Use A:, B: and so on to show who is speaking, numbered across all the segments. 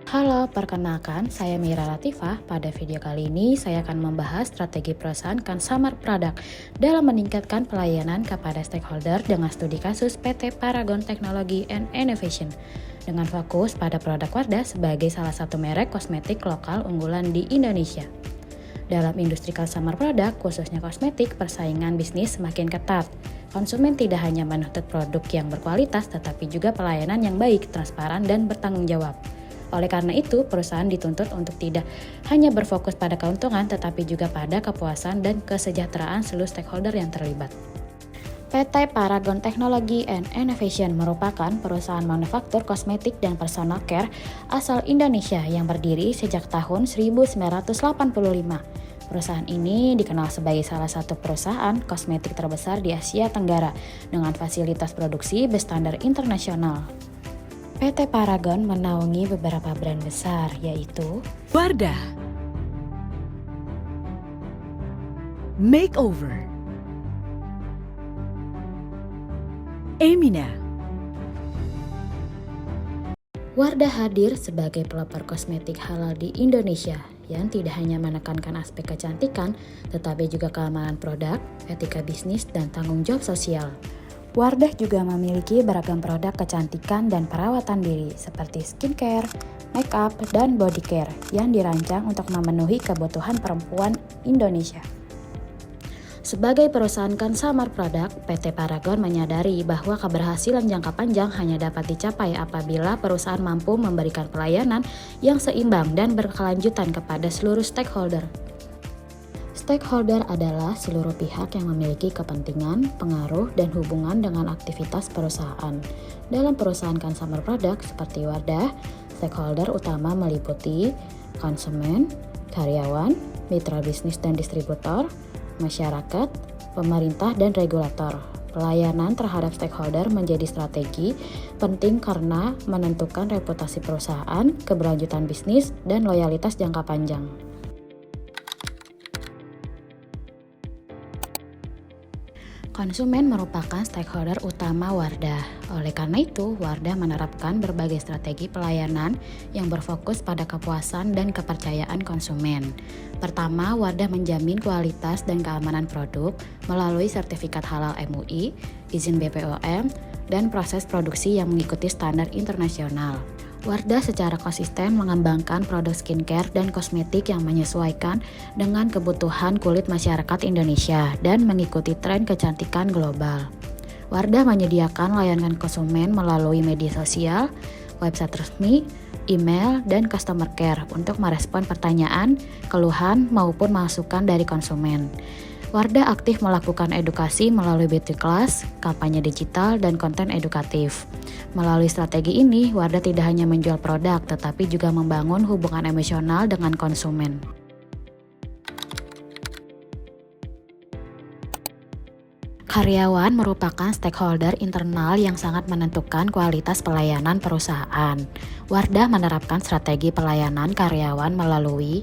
A: Halo, perkenalkan saya Mira Latifah. Pada video kali ini saya akan membahas strategi perusahaan Consumer Product dalam meningkatkan pelayanan kepada stakeholder dengan studi kasus PT Paragon Technology and Innovation dengan fokus pada produk Wardah sebagai salah satu merek kosmetik lokal unggulan di Indonesia. Dalam industri consumer product, khususnya kosmetik, persaingan bisnis semakin ketat. Konsumen tidak hanya menuntut produk yang berkualitas, tetapi juga pelayanan yang baik, transparan, dan bertanggung jawab. Oleh karena itu, perusahaan dituntut untuk tidak hanya berfokus pada keuntungan, tetapi juga pada kepuasan dan kesejahteraan seluruh stakeholder yang terlibat. PT Paragon Technology and Innovation merupakan perusahaan manufaktur kosmetik dan personal care asal Indonesia yang berdiri sejak tahun 1985. Perusahaan ini dikenal sebagai salah satu perusahaan kosmetik terbesar di Asia Tenggara dengan fasilitas produksi berstandar internasional. PT Paragon menaungi beberapa brand besar, yaitu
B: Wardah, Makeover, Emina.
A: Wardah hadir sebagai pelopor kosmetik halal di Indonesia yang tidak hanya menekankan aspek kecantikan, tetapi juga keamanan produk, etika bisnis, dan tanggung jawab sosial. Wardah juga memiliki beragam produk kecantikan dan perawatan diri seperti skincare, make up, dan body care yang dirancang untuk memenuhi kebutuhan perempuan Indonesia. Sebagai perusahaan consumer product, PT Paragon menyadari bahwa keberhasilan jangka panjang hanya dapat dicapai apabila perusahaan mampu memberikan pelayanan yang seimbang dan berkelanjutan kepada seluruh stakeholder. Stakeholder adalah seluruh pihak yang memiliki kepentingan, pengaruh, dan hubungan dengan aktivitas perusahaan. Dalam perusahaan consumer product seperti Wardah, stakeholder utama meliputi konsumen, karyawan, mitra bisnis dan distributor, masyarakat, pemerintah, dan regulator. Pelayanan terhadap stakeholder menjadi strategi penting karena menentukan reputasi perusahaan, keberlanjutan bisnis, dan loyalitas jangka panjang. Konsumen merupakan stakeholder utama Wardah. Oleh karena itu, Wardah menerapkan berbagai strategi pelayanan yang berfokus pada kepuasan dan kepercayaan konsumen. Pertama, Wardah menjamin kualitas dan keamanan produk melalui sertifikat halal MUI, izin BPOM, dan proses produksi yang mengikuti standar internasional. Wardah secara konsisten mengembangkan produk skincare dan kosmetik yang menyesuaikan dengan kebutuhan kulit masyarakat Indonesia dan mengikuti tren kecantikan global. Wardah menyediakan layanan konsumen melalui media sosial, website resmi, email, dan customer care untuk merespon pertanyaan, keluhan, maupun masukan dari konsumen. Wardah aktif melakukan edukasi melalui beauty class, kampanye digital, dan konten edukatif. Melalui strategi ini, Wardah tidak hanya menjual produk, tetapi juga membangun hubungan emosional dengan konsumen. Karyawan merupakan stakeholder internal yang sangat menentukan kualitas pelayanan perusahaan. Wardah menerapkan strategi pelayanan karyawan melalui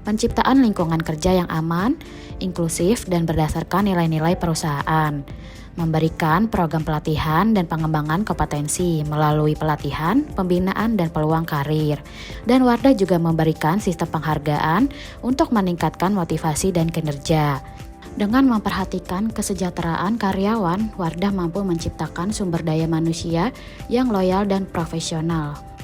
A: penciptaan lingkungan kerja yang aman, inklusif, dan berdasarkan nilai-nilai perusahaan. Memberikan program pelatihan dan pengembangan kompetensi melalui pelatihan, pembinaan, dan peluang karir. Dan Wardah juga memberikan sistem penghargaan untuk meningkatkan motivasi dan kinerja. Dengan memperhatikan kesejahteraan karyawan, Wardah mampu menciptakan sumber daya manusia yang loyal dan profesional.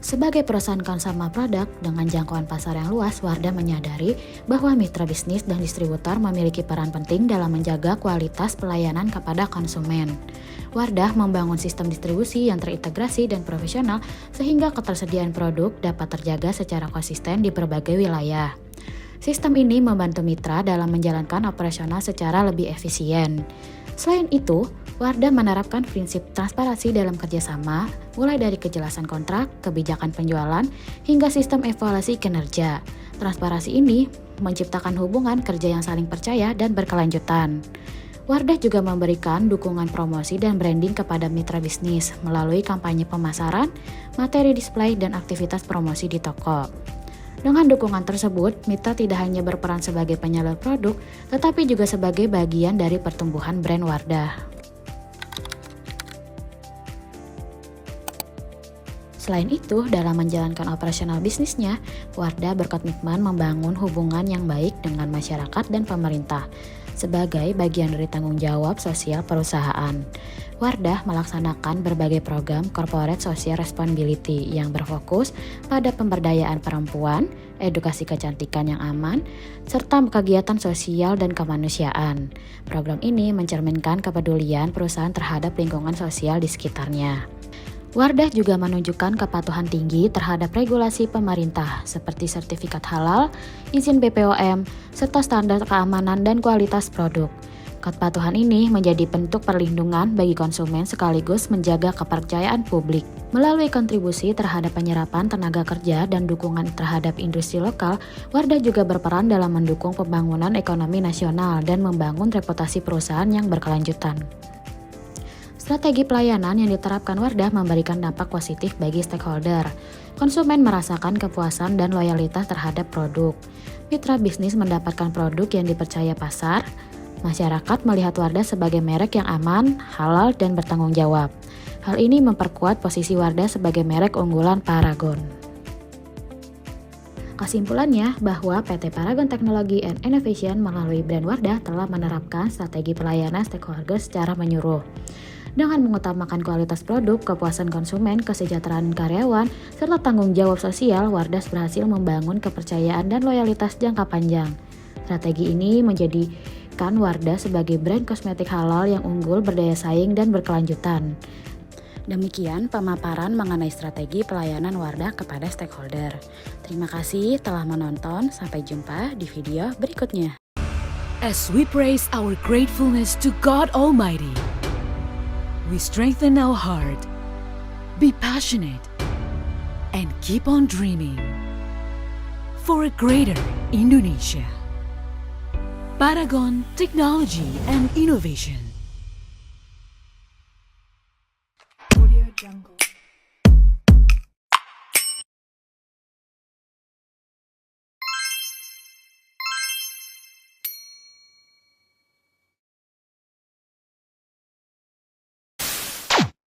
A: Sebagai perusahaan consumer product dengan jangkauan pasar yang luas, Wardah menyadari bahwa mitra bisnis dan distributor memiliki peran penting dalam menjaga kualitas pelayanan kepada konsumen. Wardah membangun sistem distribusi yang terintegrasi dan profesional sehingga ketersediaan produk dapat terjaga secara konsisten di berbagai wilayah. Sistem ini membantu mitra dalam menjalankan operasional secara lebih efisien. Selain itu, Wardah menerapkan prinsip transparansi dalam kerjasama, mulai dari kejelasan kontrak, kebijakan penjualan, hingga sistem evaluasi kinerja. Transparansi ini menciptakan hubungan kerja yang saling percaya dan berkelanjutan. Wardah juga memberikan dukungan promosi dan branding kepada mitra bisnis melalui kampanye pemasaran, materi display, dan aktivitas promosi di toko. Dengan dukungan tersebut, mitra tidak hanya berperan sebagai penyalur produk, tetapi juga sebagai bagian dari pertumbuhan brand Wardah. Selain itu, dalam menjalankan operasional bisnisnya, Wardah berkomitmen membangun hubungan yang baik dengan masyarakat dan pemerintah sebagai bagian dari tanggung jawab sosial perusahaan. Wardah melaksanakan berbagai program corporate social responsibility yang berfokus pada pemberdayaan perempuan, edukasi kecantikan yang aman, serta kegiatan sosial dan kemanusiaan. Program ini mencerminkan kepedulian perusahaan terhadap lingkungan sosial di sekitarnya. Wardah juga menunjukkan kepatuhan tinggi terhadap regulasi pemerintah seperti sertifikat halal, izin BPOM, serta standar keamanan dan kualitas produk. Kepatuhan ini menjadi bentuk perlindungan bagi konsumen sekaligus menjaga kepercayaan publik. Melalui kontribusi terhadap penyerapan tenaga kerja dan dukungan terhadap industri lokal, Wardah juga berperan dalam mendukung pembangunan ekonomi nasional dan membangun reputasi perusahaan yang berkelanjutan. Strategi pelayanan yang diterapkan Wardah memberikan dampak positif bagi stakeholder. Konsumen merasakan kepuasan dan loyalitas terhadap produk. Mitra bisnis mendapatkan produk yang dipercaya pasar. Masyarakat melihat Wardah sebagai merek yang aman, halal, dan bertanggung jawab. Hal ini memperkuat posisi Wardah sebagai merek unggulan Paragon. Kesimpulannya bahwa PT Paragon Technology and Innovation melalui brand Wardah telah menerapkan strategi pelayanan stakeholder secara menyeluruh. Dengan mengutamakan kualitas produk, kepuasan konsumen, kesejahteraan karyawan, serta tanggung jawab sosial, Wardah berhasil membangun kepercayaan dan loyalitas jangka panjang. Strategi ini menjadikan Wardah sebagai brand kosmetik halal yang unggul, berdaya saing, dan berkelanjutan. Demikian pemaparan mengenai strategi pelayanan Wardah kepada stakeholder. Terima kasih telah menonton, sampai jumpa di video berikutnya.
B: As we praise our gratefulness to God Almighty, we strengthen our heart, be passionate, and keep on dreaming for a greater Indonesia. Paragon Technology and Innovation.
C: Audio Jungle.